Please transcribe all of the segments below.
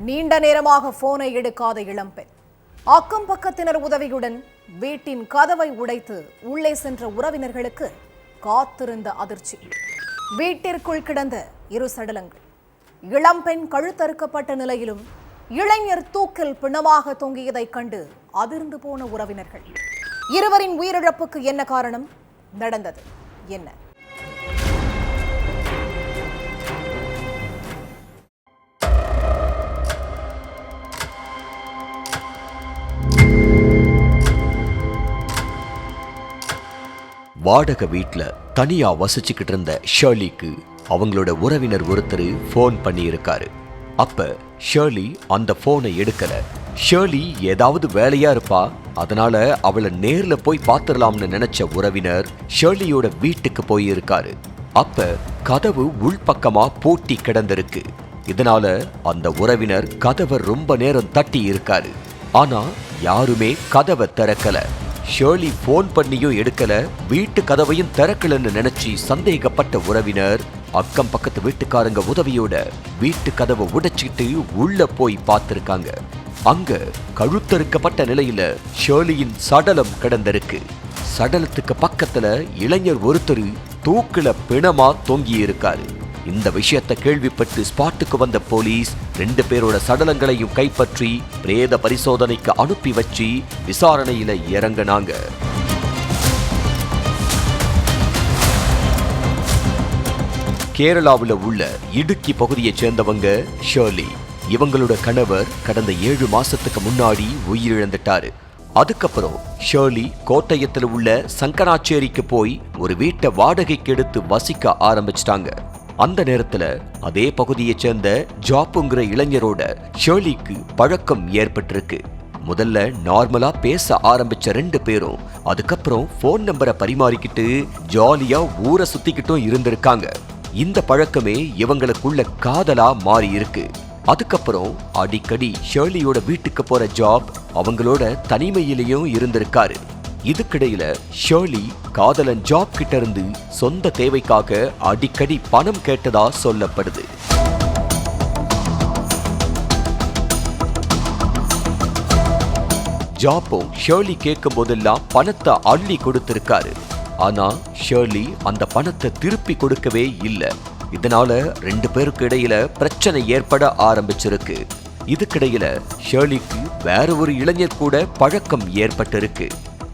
நீண்ட நேரமாக போனை எடுக்காத இளம்பெண் அக்கம் பக்கத்தினர் உதவியுடன் வீட்டின் கதவை உடைத்து உள்ளே சென்ற உறவினர்களுக்கு காத்திருந்த அதிர்ச்சி. வீட்டிற்குள் கிடந்த இரு சடலங்கள். இளம்பெண் கழுத்தறுக்கப்பட்ட நிலையிலும் இளைஞர் தூக்கில் பிணமாக தொங்கியதைக் கண்டு அதிர்ந்து போன உறவினர்கள். இருவரின் உயிரிழப்புக்கு என்ன காரணம்? நடந்தது என்ன? வாடகை வீட்டுல தனியா வசிச்சுக்கிட்டு இருந்த ஷர்லிக்கு அவங்களோட உறவினர் ஒருத்தர் போன் பண்ணி இருக்காரு. அப்ப ஷர்லி அந்த போனை எடுக்கல. ஷர்லி ஏதாவது வேலையா இருப்பா, அதனால அவளை நேர்ல போய் பாத்துடலாம்னு நினைச்ச உறவினர் ஷர்லியோட வீட்டுக்கு போயிருக்காரு. அப்ப கதவு உள்பக்கமா பூட்டி கிடந்திருக்கு. இதனால அந்த உறவினர் கதவை ரொம்ப நேரம் தட்டி இருக்காரு. ஆனா யாருமே கதவை திறக்கல. ஷர்லி போன் பண்ணியும் எடுக்கல, வீட்டு கதவையும் திறக்கலன்னு நினைச்சு சந்தேகப்பட்ட உறவினர் அக்கம் பக்கத்து வீட்டுக்காரங்க உதவியோட வீட்டு கதவை உடைச்சிட்டு உள்ள போய் பார்த்திருக்காங்க. அங்க கழுத்தறுக்கப்பட்ட நிலையில ஷர்லியின் சடலம் கிடந்திருக்கு. சடலத்துக்கு பக்கத்துல இளைஞர் ஒருத்தர் தூக்குல பிணமா தொங்கி இருக்காரு. இந்த விஷயத்தை கேள்விப்பட்டு ஸ்பாட்டுக்கு வந்த போலீஸ் 2 பேரோட சடலங்களையும் கைப்பற்றி பிரேத பரிசோதனைக்கு அனுப்பி வச்சு விசாரணையில இறங்கினாங்க. கேரளாவில் உள்ள இடுக்கி பகுதியை சேர்ந்தவங்க ஷர்லி. இவங்களோட கணவர் கடந்த 7 மாசத்துக்கு முன்னாடி உயிரிழந்துட்டாரு. அதுக்கப்புறம் ஷர்லி கோட்டயத்தில் உள்ள சங்கனாச்சேரிக்கு போய் ஒரு வீட்டை வாடகைக்கு எடுத்து வசிக்க ஆரம்பிச்சிட்டாங்க. அந்த நேரத்துல அதே பகுதியை சேர்ந்த ஜாப்புங்கிற இளைஞரோட ஷர்லிக்கு பழக்கம் ஏற்பட்டிருக்கு. முதல்ல நார்மலா பேச ஆரம்பிச்ச 2 பேரும் அதுக்கப்புறம் போன் நம்பரை பரிமாறிக்கிட்டு ஜாலியா ஊரை சுத்திக்கிட்டும் இருந்திருக்காங்க. இந்த பழக்கமே இவங்களுக்குள்ள காதலா மாறி இருக்கு. அதுக்கப்புறம் அடிக்கடி ஷர்லியோட வீட்டுக்கு போற ஜாப் அவங்களோட தனிமையிலையும் இருந்திருக்காரு. இதுக்கிடையில ஷர்லி காதலன் ஜாப் கிட்ட இருந்து சொந்த தேவைக்காக அடிக்கடி பணம் கேட்டதா சொல்லப்படுது. ஜாப்பும் ஷர்லி கேட்கும் போதெல்லாம் பணத்தை அள்ளி கொடுத்திருக்காரு. ஆனா ஷர்லி அந்த பணத்தை திருப்பி கொடுக்கவே இல்லை. இதனால 2 பேருக்கு இடையில பிரச்சனை ஏற்பட ஆரம்பிச்சிருக்கு. இதுக்கிடையில ஷர்லிக்கு வேற ஒரு இளைஞர் கூட பழக்கம் ஏற்பட்டிருக்கு.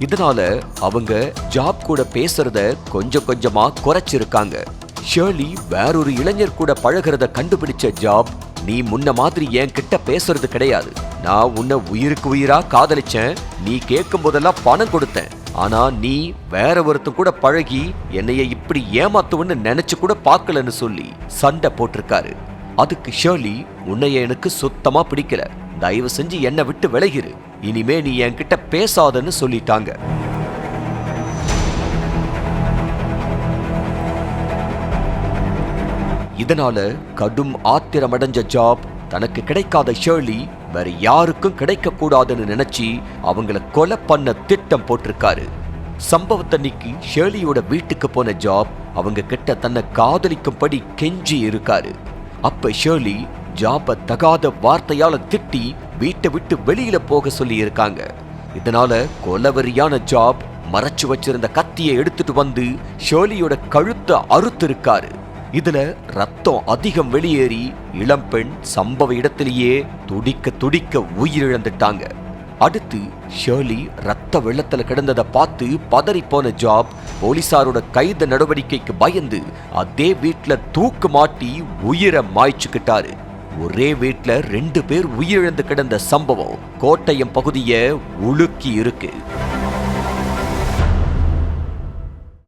இதனால அவங்க ஜாப் கூட பேசுறத கொஞ்சம் கொஞ்சமா குறைச்சிருக்காங்க. ஷர்லி வேறொரு இளைஞர் கூட பழகிறத கண்டுபிடிச்ச ஜாப், நீ முன்ன மாதிரி என்கிட்ட பேசுறது கிடையாது, நான் உன்னை உயிருக்கு உயிரா காதலிச்சேன், நீ கேட்கும் போதெல்லாம் பணம் கொடுத்தேன், ஆனா நீ வேற ஒருத்தன் கூட பழகி என்னைய இப்படி ஏமாத்துவன்னு நினைச்சு கூட பார்க்கலன்னு சொல்லி சண்டை போட்டிருக்காரு. அதுக்கு ஷர்லி, உன்னைய எனக்கு சுத்தமா பிடிக்கல, தயவு செஞ்சு என்னை விட்டு விலகிரு, இனிமே நீ என்கிட்ட பேசாதன்னு சொல்லிட்டாங்க. இதனால கடும் ஆத்திரமடைஞ்ச ஜாப் தனக்கு கிடைக்காத ஷர்லி வேற யாருக்கும் கிடைக்க கூடாதுன்னு நினைச்சு அவங்கள கொலை பண்ண திட்டம் போட்டிருக்காரு. சம்பவத்தன்னைக்கு ஷர்லியோட வீட்டுக்கு போன ஜாப் அவங்க கிட்ட தன்னை காதலிக்கும்படி கெஞ்சி இருக்காரு. அப்ப ஷர்லி ஜாப தகாத வார்த்தையால திட்டி வீட்டை விட்டு வெளியில போக சொல்லி இருக்காங்க. இதனால கொலவெறியான ஜாப் மறைச்சு வச்சிருந்த கத்தியை எடுத்துட்டு வந்து ஷர்லியோட கழுத்தை அறுத்து இருக்காரு. இதுல ரத்தம் அதிகம் வெளியேறி இளம்பெண் சம்பவ இடத்திலேயே துடிக்க துடிக்க உயிரிழந்துட்டாங்க. அடுத்து ஷர்லி ரத்த வெள்ளத்துல கிடந்ததை பார்த்து பதறி போன ஜாப் போலீசாரோட கைது நடவடிக்கைக்கு பயந்து அதே வீட்டுல தூக்கு மாட்டி உயிரை மாய்ச்சுக்கிட்டாரு. ஒரே வீட்டுல 2 பேர் உயிரிழந்து கிடந்த சம்பவம் கோட்டயம் பகுதியை உலுக்கி இருக்கு.